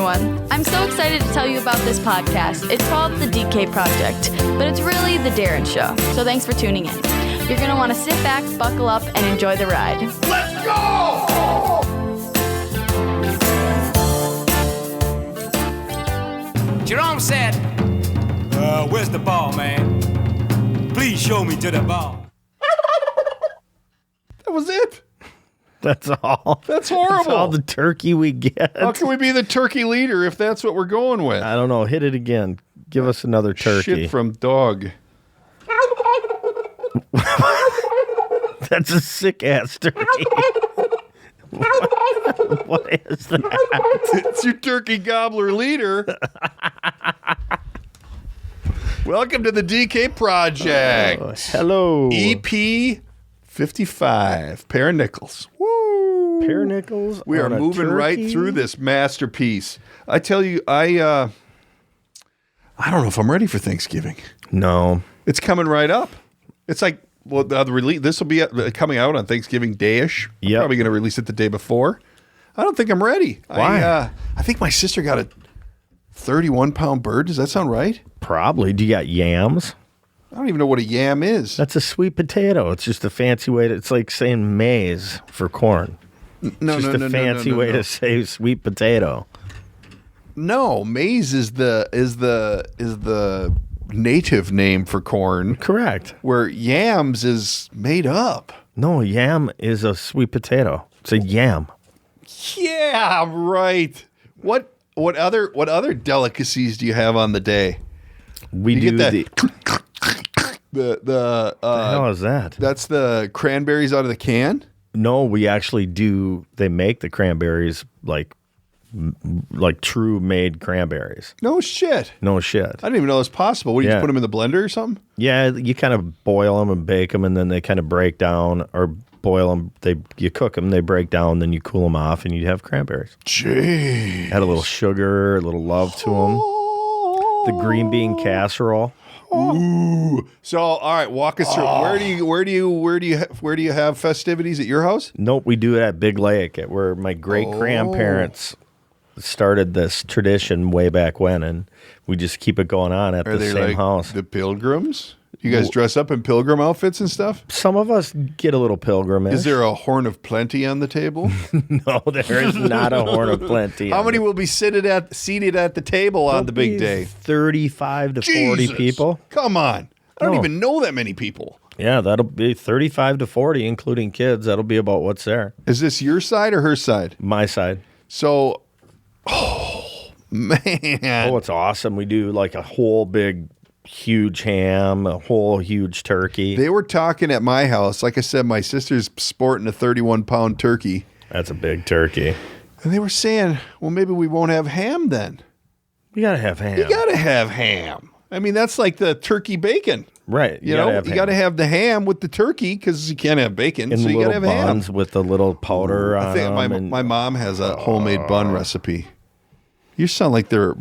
everyone. I'm so excited to tell you about this podcast. It's called the DK Project, but it's really the Darren Show. So thanks for tuning in. You're going to want to sit back, buckle up, and enjoy the ride. Let's go! Jerome said, where's the ball, man? Please show me to the ball. That was it. That's all. That's horrible. That's all the turkey we get. How can we be the turkey leader if that's what we're going with? I don't know. Hit it again. Give us another turkey. Shit from dog. That's a sick-ass turkey. What is that? It's your turkey gobbler leader. Welcome to the DK Project. Hello. EP55. Pair of nickels. Woo. Pair of nickels. We are on a moving right turkey? through this masterpiece. I tell you, I don't know if I'm ready for Thanksgiving. No. It's coming right up. It's like, well, the release. This will be coming out on Thanksgiving Day-ish. I'm Yep. probably going to release it the day before. I don't think I'm ready. Why? I think my sister got a 31-pound bird. Does that sound right? Probably. Do you got yams? I don't even know what a yam is. That's a sweet potato. It's just a fancy way to, it's like saying maize for corn. No, It's just a fancy way to say sweet potato. No, maize is the native name for corn. Correct. Where yams is made up. No, yam is a sweet potato. It's a yam. Yeah, right. What other delicacies do you have on the day? We You do get the the hell is that? That's the cranberries out of the can? No, we actually do. They make the cranberries like true made cranberries. No shit. No shit. I didn't even know it was possible. What, do you Yeah. just put them in the blender or something? Yeah, you kind of boil them and bake them, and then they kind of break down, or boil them. You cook them, they break down, then you cool them off, and you have cranberries. Jeez. Add a little sugar, a little love to them. The green bean casserole. Ooh. So, all right, walk us through. Where do you have festivities at your house? Nope, we do it at Big Lake, at where my great grandparents started this tradition way back when, and we just keep it going on at Are the they same like house. the pilgrims? You guys dress up in pilgrim outfits and stuff? Some of us get a little pilgrimage. Is there a horn of plenty on the table? No, there is not a horn of plenty. How many will be seated at the table on the big day? 35 to 40 Jesus. people. Come on. I don't No. even know that many people. Yeah, that'll be 35 to 40, including kids. That'll be about what's there. Is this your side or her side? My side. So, oh, man. Oh, it's awesome. We do like a whole big, huge ham, a whole huge turkey. They were talking at my house. Like I said, my sister's sporting a 31-pound turkey. That's a big turkey. And they were saying, well, maybe we won't have ham then. We got to have ham. You got to have ham. I mean, that's like the turkey bacon. Right. You know, you got to have the ham with the turkey because you can't have bacon. And so you got to little have buns ham. with the little powder I on think them. my mom has a homemade bun recipe. You sound like they're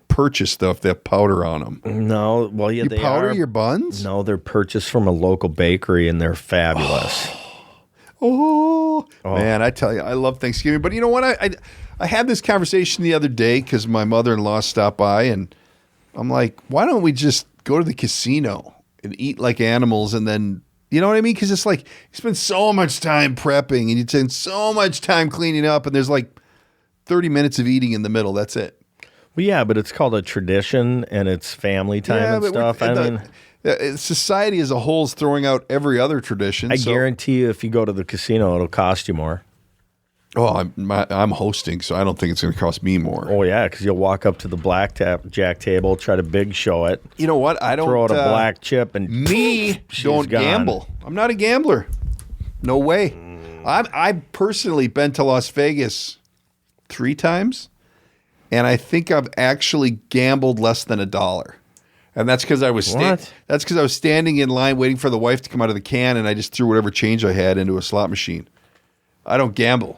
purchased though if they have powder on them. No, well, yeah, You they powder are. your buns? No, they're purchased from a local bakery, and they're fabulous. Oh, man, I tell you, I love Thanksgiving. But you know what? I had this conversation the other day because my mother-in-law stopped by, and I'm like, why don't we just go to the casino and eat like animals, and then, you know what I mean? Because it's like you spend so much time prepping, and you spend so much time cleaning up, and there's like 30 minutes of eating in the middle. That's it. Well, yeah, but it's called a tradition, and it's family time and but stuff. I mean, society as a whole is throwing out every other tradition. I so- guarantee you, if you go to the casino, it'll cost you more. Oh, I'm hosting, so I don't think it's going to cost me more. Oh yeah, because you'll walk up to the blackjack table, try to big show it, You know what? I don't throw out a black chip, and Me she's don't gone. gamble. I'm not a gambler. No way. I've personally been to Las Vegas 3 times, and I think I've actually gambled less than $1. And that's because I was standing in line waiting for the wife to come out of the can, and I just threw whatever change I had into a slot machine. I don't gamble.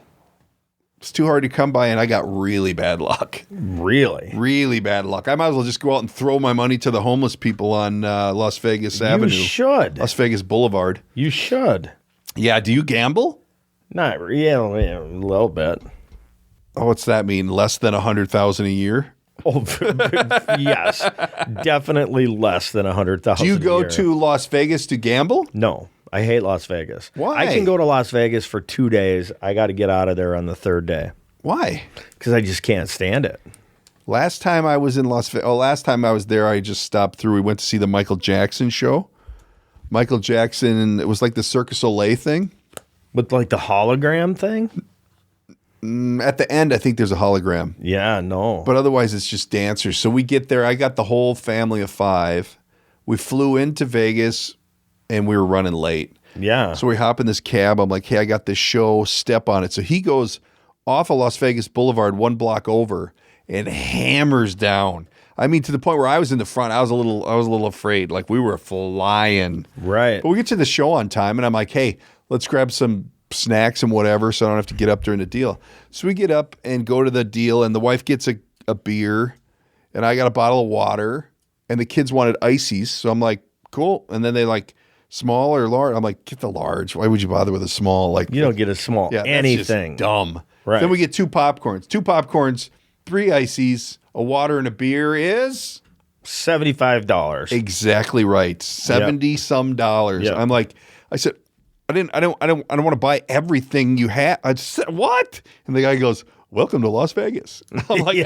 It's too hard to come by, and I got really bad luck. Really? Really bad luck. I might as well just go out and throw my money to the homeless people on Las Vegas Avenue. You should. Las Vegas Boulevard. You should. Yeah, do you gamble? Not really, a little bit. Oh, what's that mean? Less than 100,000 a year? Oh, yes, definitely less than 100,000. Do you go to Las Vegas to gamble? No, I hate Las Vegas. Why? I can go to Las Vegas for 2 days. I got to get out of there on the third day Why? because I just can't stand it. Last time I was in Las Vegas, last time I was there, I just stopped through. We went to see the Michael Jackson show. Michael Jackson, it was like the Circus Olay thing. With like the hologram thing? At the end, I think there's a hologram. Yeah, no. But otherwise, it's just dancers. So we get there. I got the whole family of 5. We flew into Vegas, and we were running late. Yeah. So we hop in this cab. I'm like, hey, I got this show. Step on it. So he goes off of Las Vegas Boulevard 1 block over and hammers down. I mean, to the point where I was in the front. I was a little afraid. Like, we were flying. Right. But we get to the show on time, and I'm like, hey, let's grab some snacks and whatever so I don't have to get up during the deal. So we get up and go to the deal, and the wife gets a beer, and I got a bottle of water, and the kids wanted ices. So I'm like, cool. And then they like, small or large? I'm like, get the large. Why would you bother with a small? Like, you don't get a small anything. That's just dumb. Right. Then we get 2 popcorns. 2 popcorns, 3 ices, a water, and a beer is $75. exactly right. 70 some dollars. Yep. I'm like, I said, I don't want to buy everything you have. I just said, what? And the guy goes, welcome to Las Vegas. I'm like, Yeah,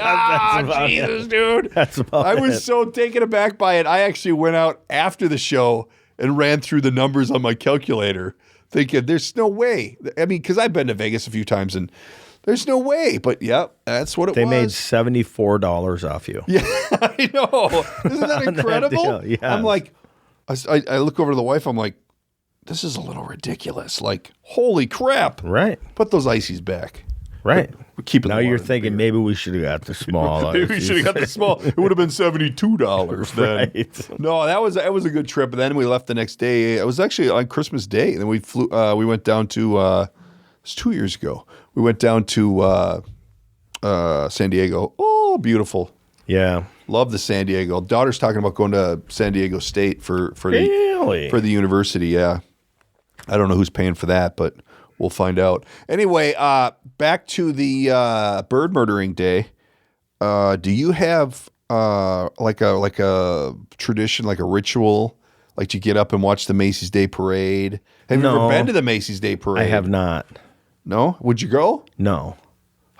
that's about Jesus, it. dude. That's about I was it. so taken aback by it. I actually went out after the show and ran through the numbers on my calculator thinking there's no way. I mean, because I've been to Vegas a few times and there's no way. But yeah, that's what it They was. made $74 off you. Yeah, I know. Isn't that On that incredible? deal, yes. I'm like, I look over to the wife. I'm like, this is a little ridiculous. Like, holy crap. Right. Put those ices back. Right. We're keeping Now the you're water and thinking beer. maybe we should have got the small. Maybe we should have got the small. It would have been $72 then. Right. No, that was a good trip. And then we left the next day. It was actually on Christmas Day. And then we flew. We went down to. It was 2 years ago. We went down to San Diego. Oh, beautiful. Yeah. Love the San Diego. Daughter's talking about going to San Diego State for Really? the university. Yeah, I don't know who's paying for that, but we'll find out. Anyway, back to the bird murdering day. Do you have like a tradition, like a ritual, like you get up and watch the Macy's Day Parade? Have you ever No. been to the Macy's Day Parade? I have not. No? Would you go? No.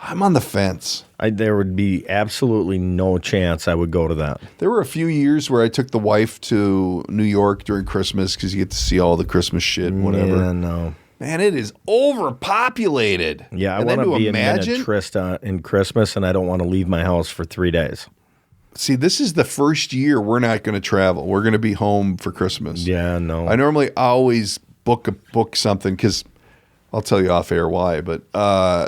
I'm on the fence. There would be absolutely no chance I would go to that. There were a few years where I took the wife to New York during Christmas because you get to see all the Christmas shit and whatever. Yeah, no. Man, it is overpopulated. Yeah, I And then want to be imagine. a miniaturist in Christmas, and I don't want to leave my house for 3 days. See, this is the first year we're not going to travel. We're going to be home for Christmas. Yeah, no. I normally always book something because I'll tell you off air why. But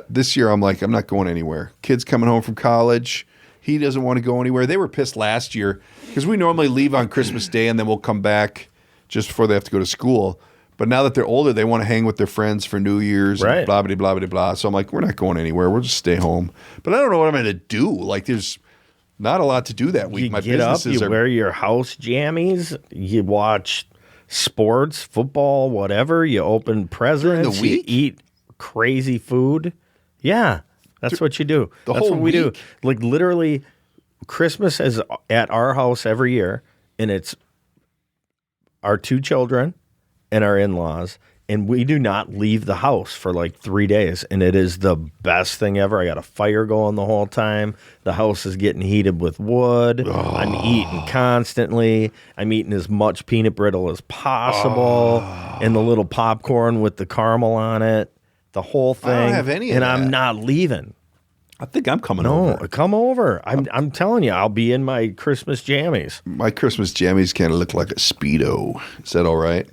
this year I'm like, I'm not going anywhere. Kid's coming home from college. He doesn't want to go anywhere. They were pissed last year because we normally leave on Christmas Day and then we'll come back just before they have to go to school. But now that they're older, they want to hang with their friends for New Year's, Right. and blah, blah, blah, blah, blah. So I'm like, we're not going anywhere. We'll just stay home. But I don't know what I'm going to do. Like, there's not a lot to do that week. You My get up, businesses you are wear your house jammies, you watch sports, football, whatever. You open presents, the week? you eat crazy food. Yeah, that's what you do. The That's whole what we do. week? Like literally, Christmas is at our house every year, and it's our 2 children and our in-laws, and we do not leave the house for like 3 days, and it is the best thing ever. I got a fire going the whole time. The house is getting heated with wood. I'm eating constantly. I'm eating as much peanut brittle as possible, and the little popcorn with the caramel on it. The whole thing. I don't have any of and that. I'm not leaving. I think I'm coming No, over. come over. I'm telling you, I'll be in my Christmas jammies. My Christmas jammies kind of look like a Speedo. Is that all right?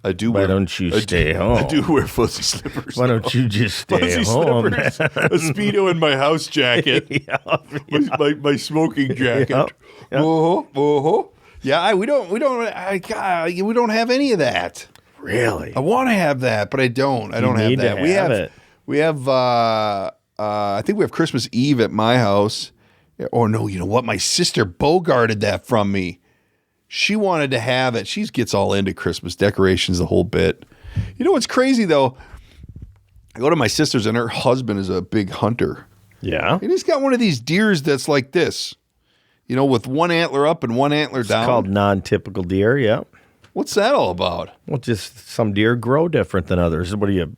I do. Why wear, don't you I stay do, home? I do wear fuzzy slippers. Why don't you just stay fuzzy home? slippers, a Speedo in my house jacket, my smoking jacket. Yep, yep. Yeah, we don't have any of that. Really? I want to have that, but I don't. I don't have need to that. have it. We have. I think we have Christmas Eve at my house. Oh no! You know what? My sister bogarted that from me. She wanted to have it. She gets all into Christmas decorations, the whole bit. You know what's crazy though? I go to my sister's and her husband is a big hunter. Yeah. And he's got one of these deers that's like this, with one antler up and one antler down. It's called non-typical deer, yeah. What's that all about? Well, just some deer grow different than others. What are you,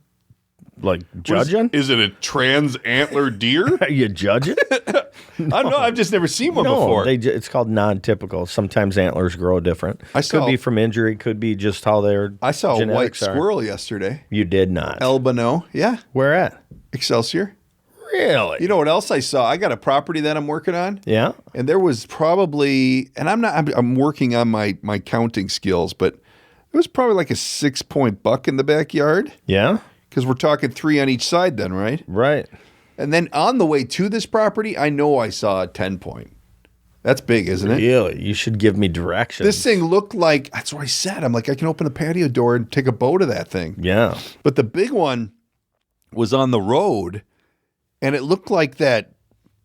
judging? Is it a trans antler deer? Are you judging? I don't know. I've just never seen one before. It's called non-typical. Sometimes antlers grow different. Could be from injury. Could be just how their I saw a white genetics are. squirrel yesterday. You did not. Albino. Yeah. Where at? Excelsior. Really? You know what else I saw? I got a property that I'm working on. Yeah. And there was probably, and I'm working on my counting skills, but it was probably like a 6-point buck in the backyard. Yeah. Because we're talking 3 on each side then, right? Right. And then on the way to this property, I know I saw a 10-point. That's big, isn't it? Really? You should give me directions. This thing looked like, that's what I said. I'm like, I can open the patio door and take a bow to that thing. Yeah. But the big one was on the road, and it looked like that,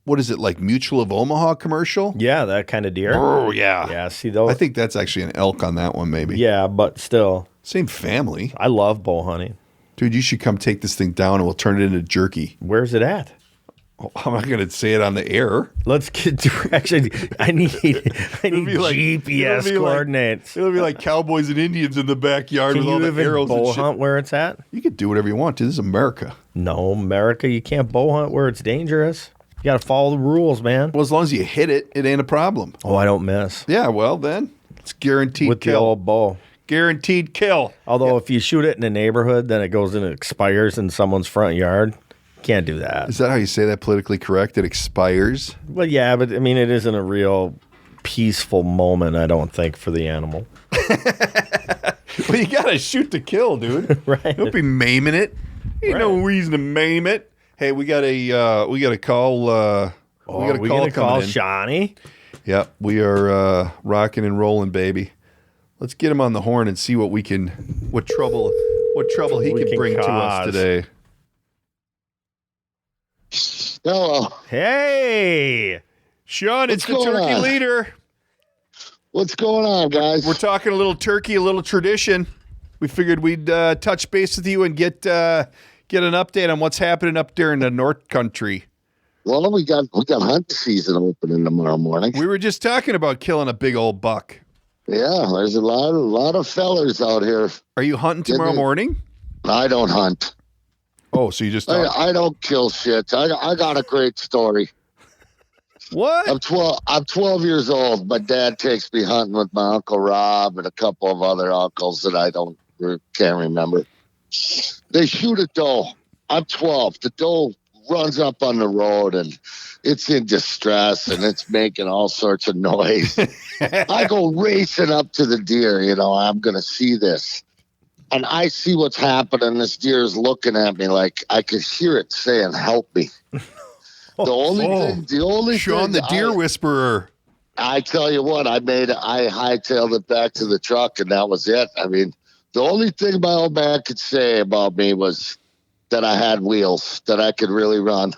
what is it, like Mutual of Omaha commercial? Yeah, that kind of deer. Oh, yeah. Yeah, see those? I think that's actually an elk on that one, maybe. Yeah, but still. Same family. I love bow hunting. Dude, you should come take this thing down and we'll turn it into jerky. Where's it at? Oh, I'm not going to say it on the air. Let's get directions. I need GPS coordinates. It'll be like cowboys and Indians in the backyard Can with all you the even arrows and bow shit. hunt where it's at? You can do whatever you want, dude. This is America. No, America, you can't bow hunt where it's dangerous. You got to follow the rules, man. Well, as long as you hit it, it ain't a problem. Oh, I don't miss. Yeah, well, then it's guaranteed With kill. the old bow. Guaranteed kill. Although if you shoot it in a neighborhood, then it goes and it expires in someone's front yard. Can't do that. Is that how you say that politically correct? It expires? Well, yeah, but I mean, it isn't a real peaceful moment, I don't think, for the animal. Well, you got to shoot to kill, dude. Right. Don't be maiming it. Ain't no reason to maim it. Hey, we got a call. Are we going to call Shawnee? Yep, we are rocking and rolling, baby. Let's get him on the horn and see what trouble he can bring to us today. Hello. Hey, Sean, it's the turkey leader. What's going on, guys? We're talking a little turkey, a little tradition. We figured we'd touch base with you and get an update on what's happening up there in the North Country. Well, we got hunt season opening tomorrow morning. We were just talking about killing a big old buck. Yeah, there's a lot of fellers out here. Are you hunting tomorrow morning? I don't hunt. Oh, so you just I don't kill shit. I got a great story. What? I'm 12 years old. My dad takes me hunting with my Uncle Rob and a couple of other uncles that I can't remember. They shoot a doe. I'm 12. The doe runs up on the road and it's in distress and it's making all sorts of noise. I go racing up to the deer. I'm going to see this. And I see what's happening. This deer is looking at me like I could hear it saying, "Help me." The only Sean, the deer whisperer. I tell you what, I hightailed it back to the truck, and that was it. I mean, the only thing my old man could say about me was that I had wheels, that I could really run.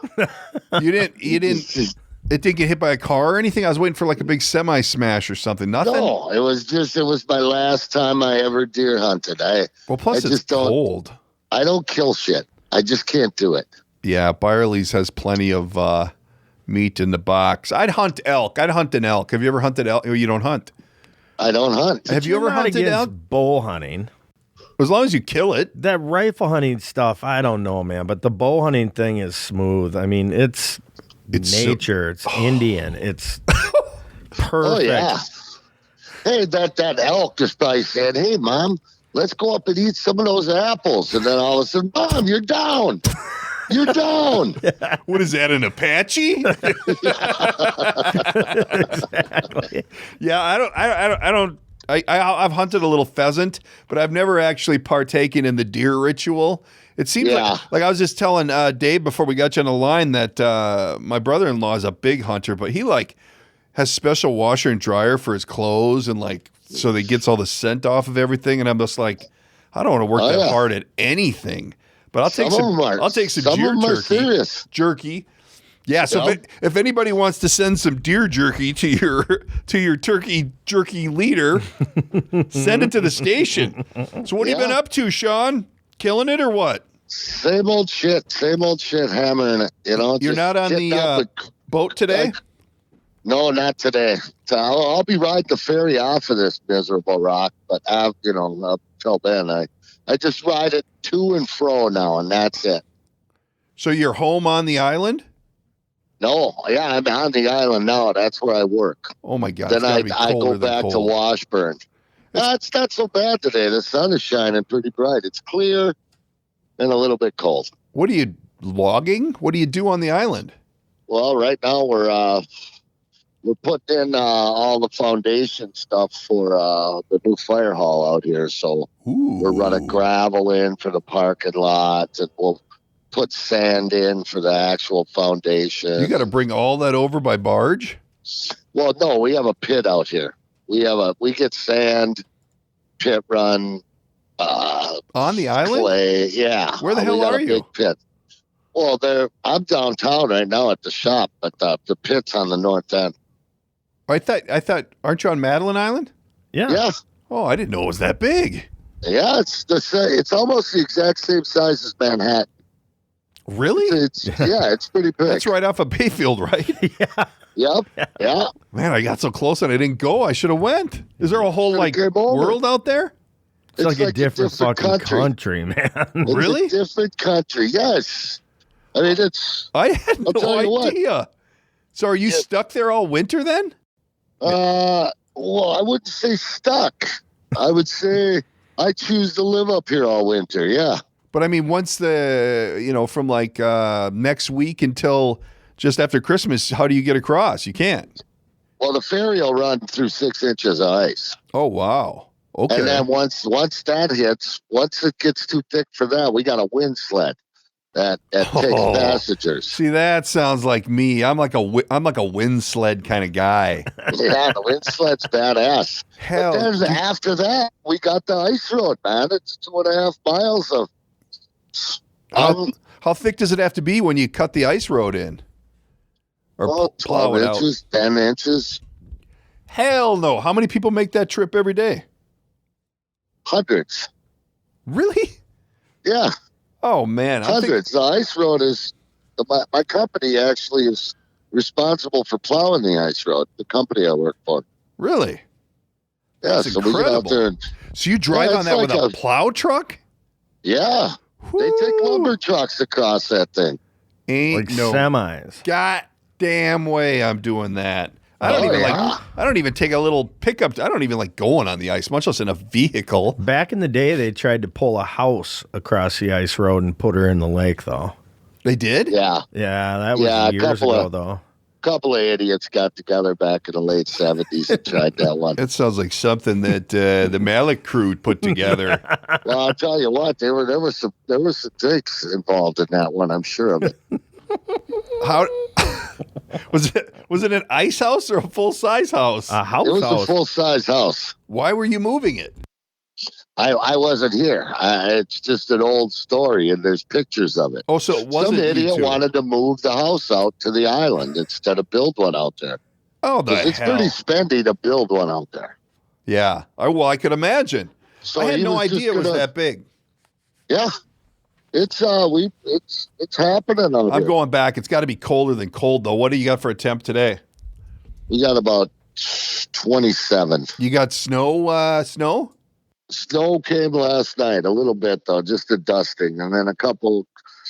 You didn't. It didn't get hit by a car or anything? I was waiting for like a big semi smash or something. Nothing? No, it was my last time I ever deer hunted. Plus it's cold. I don't kill shit. I just can't do it. Yeah, Byerly's has plenty of meat in the box. I'd hunt elk. I'd hunt an elk. Have you ever hunted elk? You don't hunt. I don't hunt. Have you ever hunted elk? Bow hunting. As long as you kill it. That rifle hunting stuff, I don't know, man. But the bow hunting thing is smooth. I mean, it's nature. It's Indian. It's perfect. Oh, yeah. Hey, that elk just probably said, "Hey, Mom, let's go up and eat some of those apples." And then all of a sudden, "Mom, you're down. You're down." What is that, an Apache? Exactly. Yeah, I've hunted a little pheasant, but I've never actually partaken in the deer ritual. It seems like I was just telling Dave before we got you on the line that my brother-in-law is a big hunter, but he has special washer and dryer for his clothes and so that he gets all the scent off of everything. And I'm just like, I don't want to work that hard at anything, but I'll take some deer jerky. Yeah, so if anybody wants to send some deer jerky to your turkey jerky leader, send it to the station. So what have you been up to, Sean? Killing it or what? Same old shit, hammering it. You know, You're just not on getting the up boat today? No, not today. So I'll be riding the ferry off of this miserable rock, but up till then, I just ride it to and fro now, and that's it. So you're home on the island? No, yeah, I'm on the island now. That's where I work. Oh my God! Then it's gotta be I colder go than back to cold. Washburn. It's not so bad today. The sun is shining pretty bright. It's clear and a little bit cold. What are you logging? What do you do on the island? Well, right now we're putting in all the foundation stuff for the new fire hall out here. So Ooh. we're running gravel in for the parking lot, and we'll put sand in for the actual foundation. You got to bring all that over by barge? Well, no, we have a pit out here. We get sand, pit run, On the island? clay. Yeah. Where the we hell got are a you? big pit. Well, I'm downtown right now at the shop, but the pit's on the north end. I thought, aren't you on Madeline Island? Yeah. Oh, I didn't know it was that big. Yeah, it's almost the exact same size as Manhattan. Really? It's pretty big. That's right off of Bayfield, right? Yep. Yeah. Man, I got so close and I didn't go. I should have went. Is there a whole Should've came over. world out there? It's like a different fucking country, man. It's Really? a different country. Yes. I mean, I had I'll tell you no what. idea. So are you stuck there all winter then? well, I wouldn't say stuck. I would say I choose to live up here all winter. Yeah. But I mean, once from like next week until just after Christmas, how do you get across? You can't. Well, the ferry will run through 6 inches of ice. Oh, wow. Okay. And then once that hits, once it gets too thick for that, we got a wind sled that takes passengers. See, that sounds like me. I'm like a wind sled kind of guy. Yeah, the wind sled's badass. Hell, But then after that, we got the ice road, man. It's 2.5 miles of. How thick does it have to be when you cut the ice road in? Or plow 12 it out? inches, 10 inches, Hell no. How many people make that trip every day? hundreds. Really? Yeah, Oh, man. hundreds. The ice road is. My company actually is responsible for plowing the ice road. The company I work for. Really? Yeah, That's so we get out incredible. there and So you drive Yeah, on it's that with like a a- plow truck? yeah, they take Whoo! lumber trucks across that thing. Ain't Like no semis. goddamn way I'm doing that. I don't Oh, even yeah. I don't even take a little pickup. I don't even like going on the ice, much less in a vehicle. Back in the day, they tried to pull a house across the ice road and put her in the lake, though. They did? Yeah, Yeah, that was Yeah, a years couple ago, of- though. couple of idiots got together back in the late 70s and tried that one. That sounds like something that the Malik crew put together. Well, I'll tell you what, there were some dicks involved in that one. I'm sure of it. How was it an ice house or a full size house? A house It was house. a full size house. Why were you moving it? I wasn't here. It's just an old story, and there's pictures of it. Oh, so it wasn't Some you idiot two. wanted to move the house out to the island instead of build one out there. Oh, the 'Cause it's hell. pretty spendy to build one out there. Yeah. I could imagine. So I had he no was idea just it was gonna- that big. Yeah, it's happening out I'm here. going back. It's got to be colder than cold, though. What do you got for a temp today? We got about 27. You got snow? Snow? Snow came last night, a little bit though, just a dusting, and then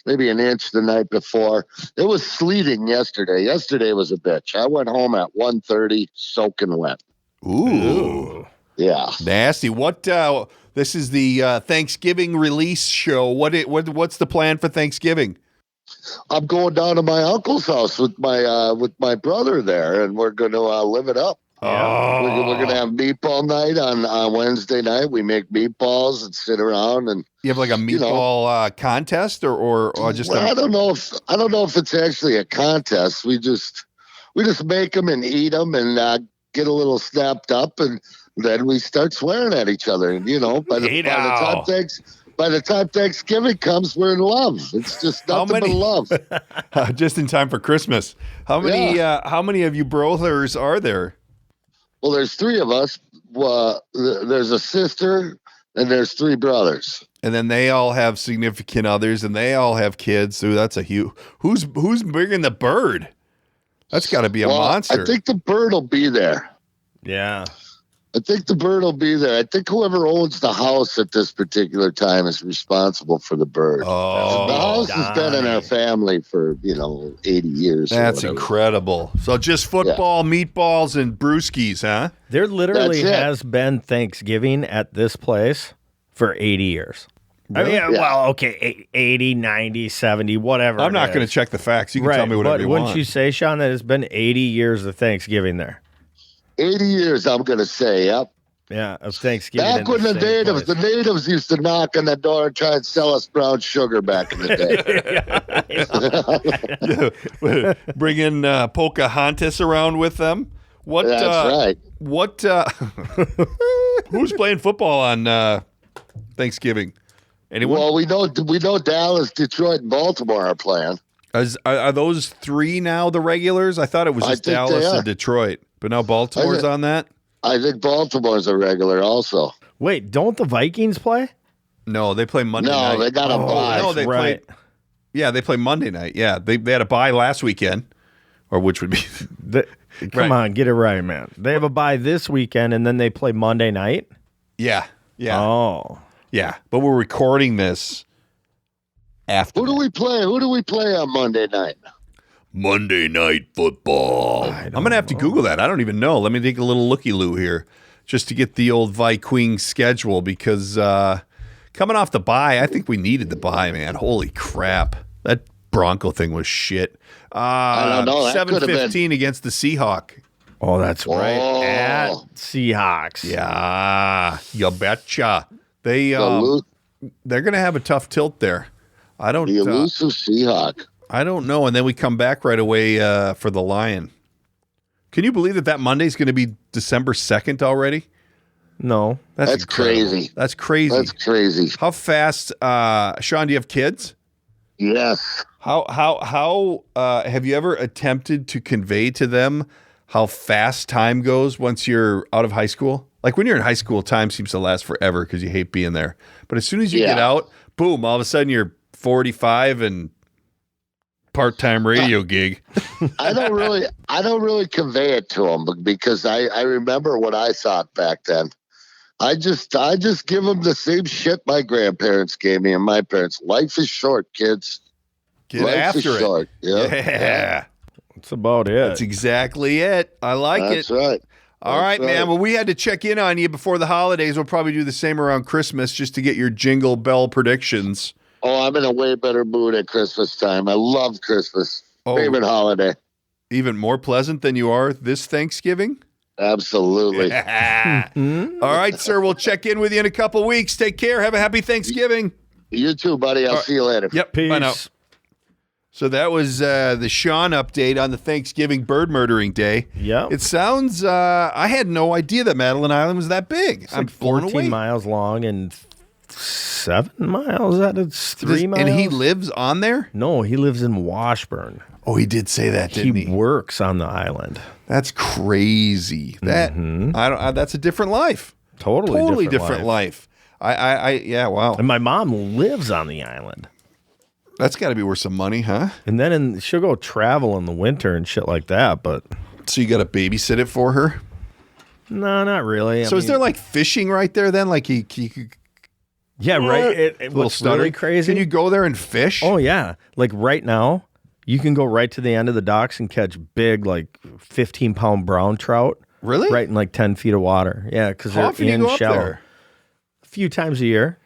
maybe an inch the night before. It was sleeting yesterday. Yesterday was a bitch. I went home at 1:30, soaking wet. Ooh. Yeah. Nasty. What? This is the Thanksgiving release show. What's the plan for Thanksgiving? I'm going down to my uncle's house with my brother there, and we're going to live it up. Oh. We're going to have meatball night on Wednesday night. We make meatballs and sit around and. You have like a meatball contest or just Well, I don't know if it's actually a contest. We just make them and eat them and get a little snapped up, and then we start swearing at each other. And by the time Thanksgiving comes, we're in love. It's just nothing but love. just in time for Christmas. How many of you brothers are there? Well, there's 3 of us. There's a sister and there's 3 brothers. And then they all have significant others, and they all have kids. So that's a huge. Who's bringing the bird? That's got to be a monster. I think the bird will be there. Yeah. I think the bird will be there. I think whoever owns the house at this particular time is responsible for the bird. Oh, the house has been in our family for 80 years. That's incredible. So just football, meatballs, and brewskis, huh? There literally has been Thanksgiving at this place for 80 years. Really? I mean, well, okay, 80, 90, 70, whatever. I'm not going to check the facts. You can tell me whatever you want. Wouldn't you say, Sean, that it's been 80 years of Thanksgiving there? 80 years, I'm going to say, yep. Yeah, of Thanksgiving. Back when the natives used to knock on the door and try and sell us brown sugar back in the day. Bring in Pocahontas around with them. That's right. Who's playing football on Thanksgiving? Anyone? Well, we know Dallas, Detroit, and Baltimore are playing. Are those three now the regulars? I thought it was just Dallas and Detroit. But now Baltimore's on that? I think Baltimore's a regular also. Wait, don't the Vikings play? No, they play Monday night. No, they got a bye. No, they play. Yeah, they play Monday night. Yeah, they had a bye last weekend, or which would be. Come on, get it right, man. They have a bye this weekend, and then they play Monday night? Yeah. Oh. Yeah, but we're recording this after. Who do we play on Monday night? Monday Night Football. I'm going to have to Google that. I don't even know. Let me take a little looky-loo here just to get the old Viking schedule because coming off the bye, I think we needed the bye, man. Holy crap. That Bronco thing was shit. I don't know. 7-15 against the Seahawk. Oh, that's right. At Seahawks. Yeah, you betcha. They're going to have a tough tilt there. The elusive Seahawk. I don't know. And then we come back right away for the Lion. Can you believe that Monday's going to be December 2nd already? No. That's crazy. That's crazy. That's crazy. How fast, Sean, do you have kids? Yes. How have you ever attempted to convey to them how fast time goes once you're out of high school? Like when you're in high school, time seems to last forever because you hate being there. But as soon as you get out, boom, all of a sudden you're 45 and part-time radio gig. I don't really convey it to them because I remember what I thought back then. I just give them the same shit my grandparents gave me and my parents. Life is short, kids. Get after it. Short. Yeah. That's about it. That's exactly it. I like it. That's right. All right, man. Well, we had to check in on you before the holidays. We'll probably do the same around Christmas just to get your jingle bell predictions. Oh, I'm in a way better mood at Christmas time. I love Christmas. Favorite holiday. Even more pleasant than you are this Thanksgiving? Absolutely. All right, sir. We'll check in with you in a couple weeks. Take care. Have a happy Thanksgiving. You too, buddy. I'll see you later. Yep. Peace. Bye now. So that was the Sean update on the Thanksgiving bird murdering day. Yeah. It sounds, I had no idea that Madeline Island was that big. I'm like 14 miles long and 7 miles. That's 3 miles. And he lives on there? No, he lives in Washburn. Oh, he did say that, didn't he? He works on the island. That's crazy. That that's a different life. Totally different life. Yeah, wow. And my mom lives on the island. That's got to be worth some money, huh? And then she'll go travel in the winter and shit like that. But so you got to babysit it for her? No, not really. So is there like fishing right there then? Like he could. Yeah, right. What's really crazy? Can you go there and fish? Oh yeah, like right now, you can go right to the end of the docks and catch big, like 15-pound brown trout. Really? Right in like 10 feet of water. Yeah, because they're in shallow. There? A few times a year.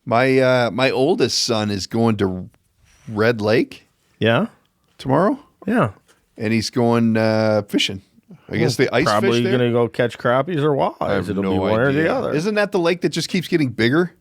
My oldest son is going to Red Lake. Yeah. Tomorrow. Yeah. And he's going fishing. I guess the ice probably fish there? Going to go catch crappies or walleyes. It'll be one or the other. Isn't that the lake that just keeps getting bigger?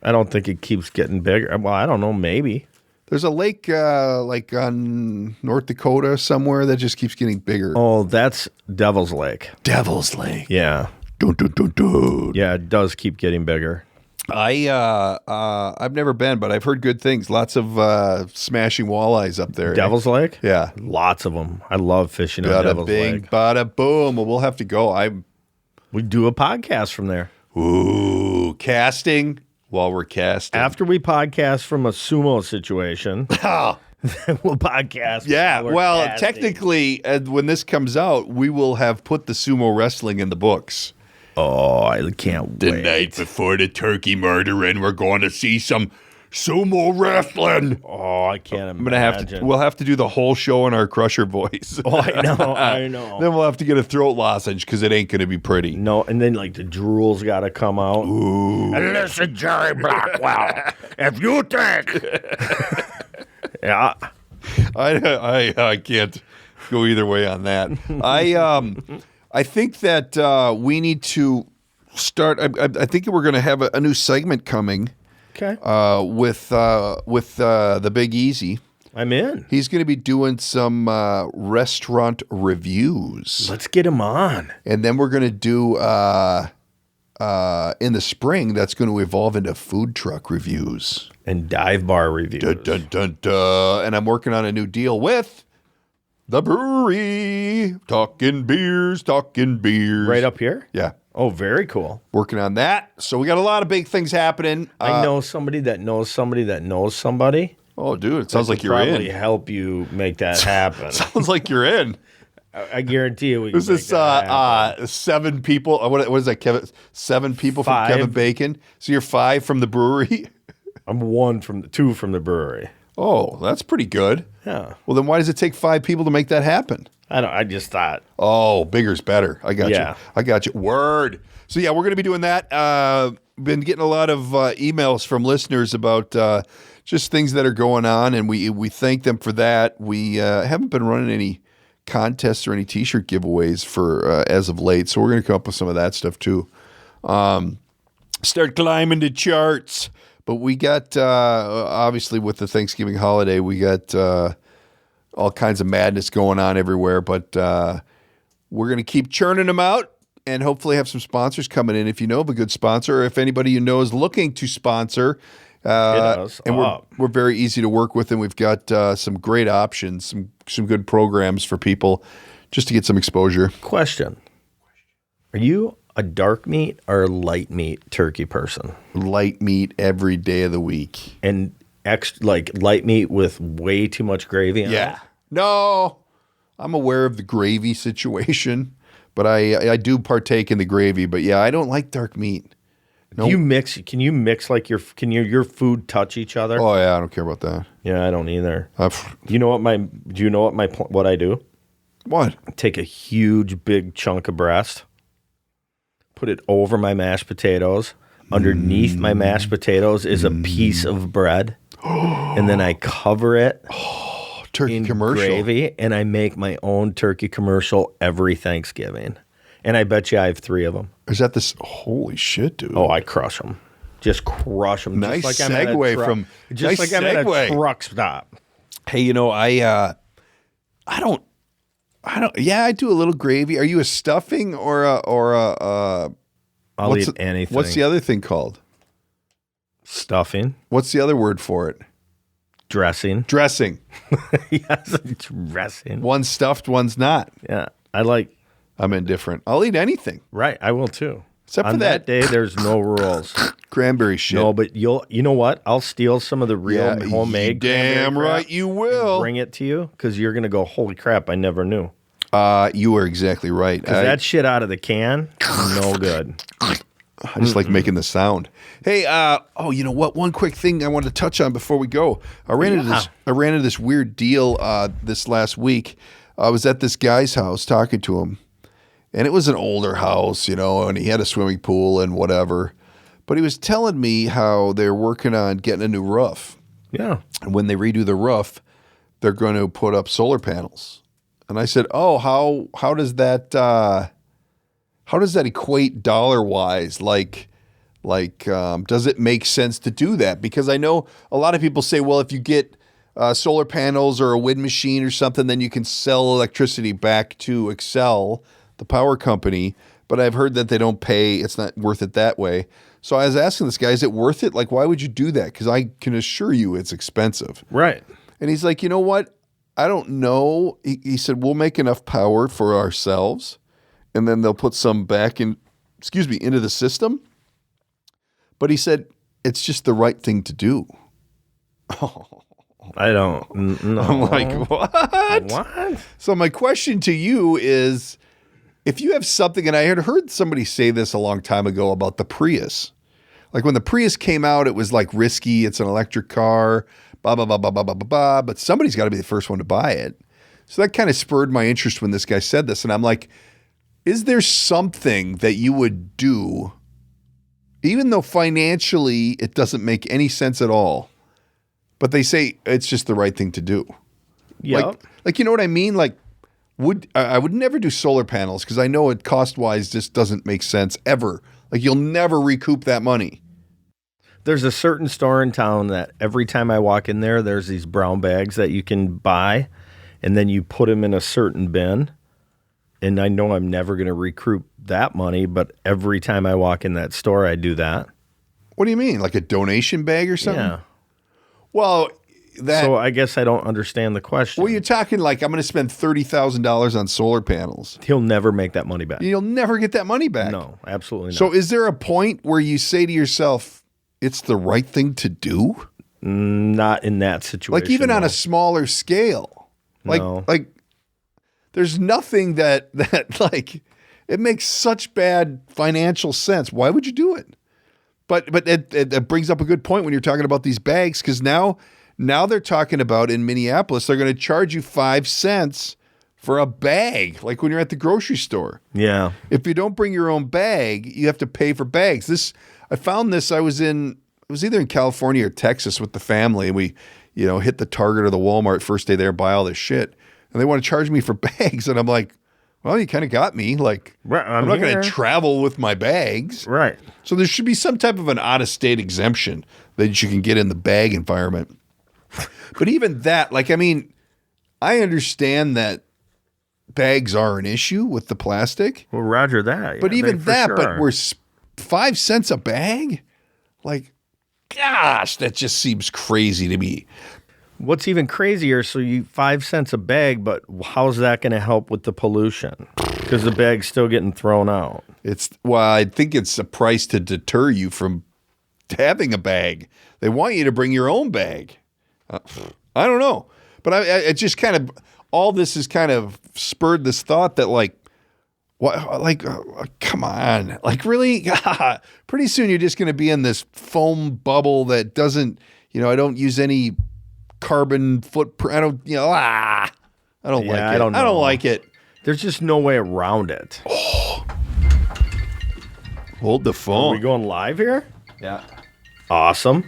I don't think it keeps getting bigger. Well, I don't know. Maybe. There's a lake like on North Dakota somewhere that just keeps getting bigger. Oh, that's Devil's Lake. Devil's Lake. Yeah. Dun, dun, dun, dun. Yeah, it does keep getting bigger. I've never been, but I've heard good things. Lots of smashing walleyes up there. Devil's Lake? Yeah. Lots of them. I love fishing on Devil's Lake. Bada boom. Well, we'll have to go. We do a podcast from there. Ooh, casting. while we're casting. After we podcast from a sumo situation, then we'll podcast. Yeah, while we're well, casting. technically, when this comes out, we will have put the sumo wrestling in the books. Oh, I can't The wait. night before the turkey murdering, we're going to see some sumo wrestling. Oh, I can't I'm gonna have imagine. to. We'll have to do the whole show in our Crusher voice. Oh, I know, I know. Then we'll have to get a throat lozenge because it ain't gonna be pretty. No, and then like the drool's got to come out. Ooh. And listen, Jerry Blackwell, if you think, yeah, I can't go either way on that. I think that we need to start. I think we're going to have a new segment coming. okay, With the Big Easy. I'm in. He's going to be doing some restaurant reviews, Let's get him on. and then we're going to do in the spring. That's going to evolve into food truck reviews. And dive bar reviews. Dun, dun, dun, dun. And I'm working on a new deal with the brewery. Talking beers. Right up here? Yeah, Oh, very cool. working on that. So we got a lot of big things happening. I know somebody that knows somebody that knows somebody. Oh, dude, it sounds like Could you're probably in. help you make that happen. Sounds like you're in. I guarantee you we can This make is that happen. 7 people. What is that, Kevin? 7 people from 5. Kevin Bacon. So you're 5 from the brewery. I'm 2 from the brewery. Oh, that's pretty good. Yeah. Well, then why does it take 5 people to make that happen? I just thought. Oh, bigger's better. I got Yeah. you. I got you. Word. So yeah, we're going to be doing that. Been getting a lot of emails from listeners about just things that are going on, and we thank them for that. We haven't been running any contests or any T-shirt giveaways for as of late, so we're going to come up with some of that stuff too. Start climbing the charts. But we got, obviously with the Thanksgiving holiday, we got all kinds of madness going on everywhere. But we're going to keep churning them out and hopefully have some sponsors coming in. If you know of a good sponsor, or if anybody you know is looking to sponsor, us and up. we're very easy to work with, and we've got some great options, some good programs for people just to get some exposure. Question. Are you a dark meat or a light meat turkey person? Light meat every day of the week. And light meat with way too much gravy on it? No, I'm aware of the gravy situation, but I do partake in the gravy. But yeah, I don't like dark meat. No. Can you mix like your food touch each other? Oh yeah, I don't care about that. Yeah, I don't either. I've- Do you know what I do? What? Take a huge big chunk of breast, put it over my mashed potatoes. Underneath my mashed potatoes is a piece of bread, and then I cover it Turkey in commercial. gravy, and I make my own turkey commercial every Thanksgiving. And I bet you I have 3 of them. Is that this? Holy shit, dude! Oh, I crush them. Just crush them. Nice just like I'm at a segue truck- from- Just nice like I'm at segue. a truck stop. Hey, you know, I don't. Yeah, I do a little gravy. Are you a stuffing or a I'll what's eat anything. What's the other thing called? Stuffing, What's the other word for it? dressing. Dressing. Yes, dressing. One's stuffed, one's not. Yeah, I like. I'm indifferent. I'll eat anything Right, I will too. except On for that day, there's no rules. cranberry shit. No, but you know what? I'll steal some of the real homemade. Damn cranberry right crap you and will. bring it to you because you're gonna go, holy crap! I never knew. You are exactly right. Because that shit out of the can, no good. I just like making the sound. Hey, you know what? One quick thing I wanted to touch on before we go. I ran into this weird deal this last week. I was at this guy's house talking to him, and it was an older house, you know, and he had a swimming pool and whatever. But he was telling me how they're working on getting a new roof. Yeah. And when they redo the roof, they're going to put up solar panels. And I said, "Oh, how does that equate dollar wise? Like, does it make sense to do that? Because I know a lot of people say, well, if you get solar panels or a wind machine or something, then you can sell electricity back to Excel, the power company. But I've heard that they don't pay. It's not worth it that way. So I was asking this guy, is it worth it? Like, why would you do that? Because I can assure you it's expensive. Right. And he's like, you know what? I don't know. He said, we'll make enough power for ourselves, and then they'll put some back into the system. But he said, it's just the right thing to do. I don't know. I'm like, what? What? So my question to you is, if you have something, and I had heard somebody say this a long time ago about the Prius. Like when the Prius came out, it was like risky. It's an electric car, blah, blah, blah, blah, blah, blah, blah, blah. But somebody's got to be the first one to buy it. So that kind of spurred my interest when this guy said this. And I'm like, is there something that you would do, even though financially it doesn't make any sense at all, but they say it's just the right thing to do? Yeah. Like you know what I mean? Like, I would never do solar panels because I know it cost-wise just doesn't make sense ever. Like you'll never recoup that money. There's a certain store in town that every time I walk in there, there's these brown bags that you can buy, and then you put them in a certain bin. And I know I'm never going to recoup that money, but every time I walk in that store, I do that. What do you mean? Like a donation bag or something? Yeah. Well, So I guess I don't understand the question. Well, you're talking like I'm going to spend $30,000 on solar panels. He'll never make that money back. You'll never get that money back. No, absolutely not. So is there a point where you say to yourself, it's the right thing to do? Not in that situation. Like even on a smaller scale. Like there's nothing that like it makes such bad financial sense. Why would you do it? But it brings up a good point when you're talking about these bags, because now they're talking about in Minneapolis, they're going to charge you 5 cents for a bag, like when you're at the grocery store. Yeah. If you don't bring your own bag, you have to pay for bags. I found this, I was either in California or Texas with the family, and we, hit the Target or the Walmart first day there, buy all this shit. And they want to charge me for bags. And I'm like, well, you kind of got me. Like, right, I'm not going to travel with my bags. Right. So there should be some type of an out-of-state exemption that you can get in the bag environment. But even that, I understand that bags are an issue with the plastic. Well, roger that. But even that, sure. but we're 5 cents a bag? Like, gosh, that just seems crazy to me. What's even crazier, so you 5 cents a bag, but how's that going to help with the pollution? Because the bag's still getting thrown out. I think it's a price to deter you from having a bag. They want you to bring your own bag. I don't know. But it just kind of, all this has kind of spurred this thought that come on. Like really? Pretty soon you're just going to be in this foam bubble that doesn't, I don't use any carbon footprint. I don't like it. I don't like it. There's just no way around it. Hold the phone. Are we going live here? Yeah. Awesome.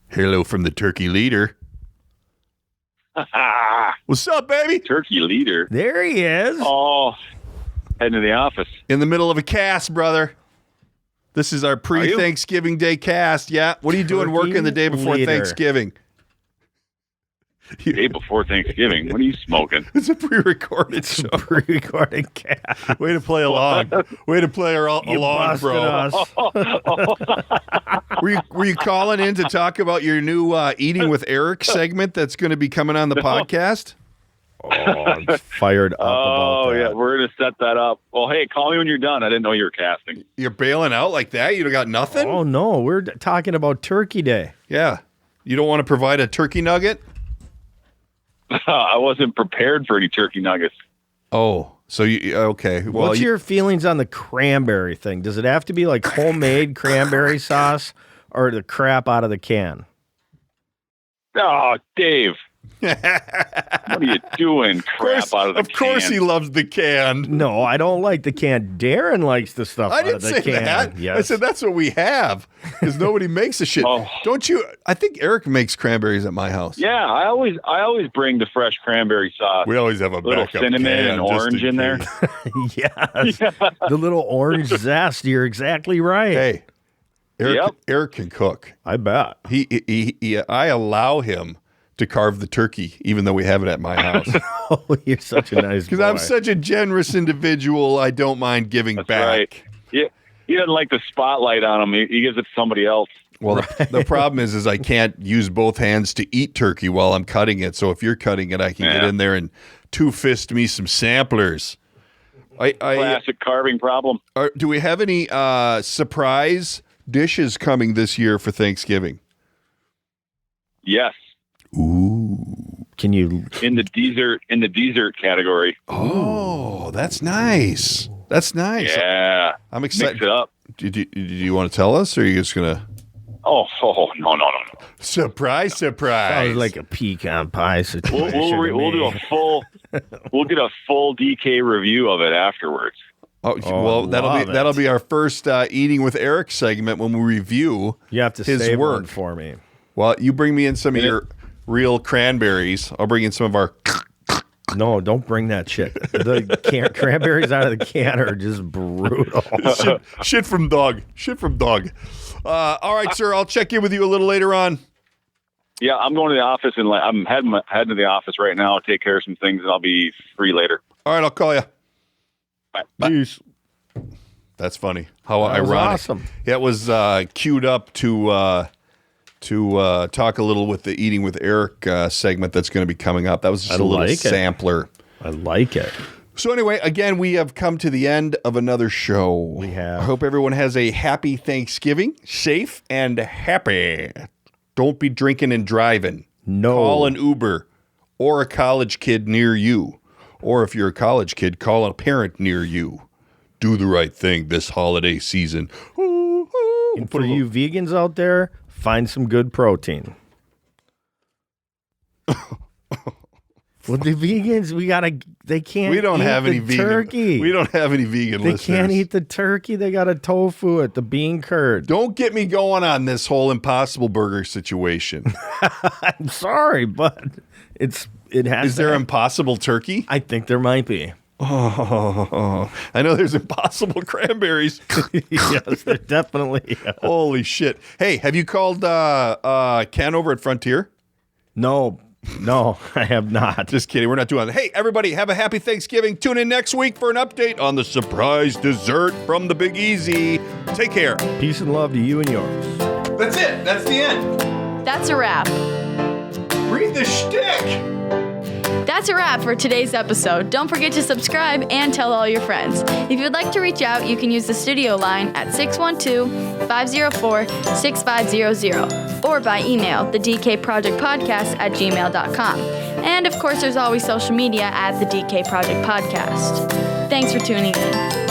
Hello from the turkey leader. What's up, baby? Turkey leader. There he is. Oh, heading to the office. In the middle of a cast, brother. This is our pre-Thanksgiving Day cast. Yeah. What are you doing working the day before Thanksgiving? Day before Thanksgiving? What are you smoking? It's a pre-recorded show. Pre-recorded cast. Way to play along. Way to play along, bro. Us. Were you calling in to talk about your new Eating with Eric segment that's going to be coming on the podcast? Oh, I'm fired up about that. Yeah, we're going to set that up. Well, hey, call me when you're done. I didn't know you were casting. You're bailing out like that? You got nothing? Oh, no. We're talking about Turkey Day. Yeah. You don't want to provide a turkey nugget? I wasn't prepared for any turkey nuggets. Oh, so okay. Well, what's your feelings on the cranberry thing? Does it have to be like homemade cranberry sauce or the crap out of the can? Oh, Dave. What are you doing? Crap out of the can. Of course he loves the can. No, I don't like the can. Darren likes the stuff I out of the didn't say can. that. Yes. I said that's what we have because nobody makes the shit. Don't you? I think Eric makes cranberries at my house. Yeah, I always bring the fresh cranberry sauce. We always have a little backup cinnamon can and orange in there. Yes. Yeah. The little orange zest. You're exactly right. Hey, Eric can cook. I bet. I allow him to carve the turkey, even though we have it at my house. Oh, you're such a nice boy. Because I'm such a generous individual, I don't mind giving back. Right. Yeah, he doesn't like the spotlight on him. He gives it to somebody else. Well, the problem is I can't use both hands to eat turkey while I'm cutting it. So if you're cutting it, I can get in there and two-fist me some samplers. Classic carving problem. Do we have any surprise dishes coming this year for Thanksgiving? Yes. Ooh. Can you in the dessert category? Oh, that's nice. That's nice. Yeah. I'm excited. Mix it up. Do you want to tell us, or are you just gonna? Oh no. Surprise! sounds like a pecan pie situation? We'll do a full. We'll get a full DK review of it afterwards. Oh well, that'll be our first eating with Eric segment when we review. You have to his save work one for me. Well, you bring me in some of your real cranberries. I'll bring in some of our. No, don't bring that shit. The cranberries out of the can are just brutal. Shit from dog. All right, sir. I'll check in with you a little later on. Yeah, I'm going to the office and I'm heading to the office right now. Take care of some things, and I'll be free later. All right, I'll call you. Bye. Peace. That's funny. How That was ironic. awesome. It was queued up to talk a little with the Eating with Eric segment that's going to be coming up. That was just a little sampler. I like it. So anyway, again, we have come to the end of another show. We have. I hope everyone has a happy Thanksgiving, safe and happy. Don't be drinking and driving. No. Call an Uber or a college kid near you. Or if you're a college kid, call a parent near you. Do the right thing this holiday season. And for you vegans out there, find some good protein. Well, the vegans, they can't. We don't eat have any the vegan turkey. We don't have any vegan They listeners. can't eat the turkey. They got a tofu it, the bean curd. Don't get me going on this whole Impossible Burger situation. I'm sorry, but it has. Is there Impossible Turkey? I think there might be. Oh, I know there's Impossible Cranberries. Yes, there definitely is. Holy shit. Hey, have you called Ken over at Frontier? No, I have not. Just kidding. We're not doing that. Hey, everybody, have a happy Thanksgiving. Tune in next week for an update on the surprise dessert from the Big Easy. Take care. Peace and love to you and yours. That's it. That's the end. That's a wrap. Read the shtick. That's a wrap for today's episode. Don't forget to subscribe and tell all your friends. If you'd like to reach out, you can use the studio line at 612-504-6500 or by email, thedkprojectpodcast@gmail.com. And of course, there's always social media at the DK Project Podcast. Thanks for tuning in.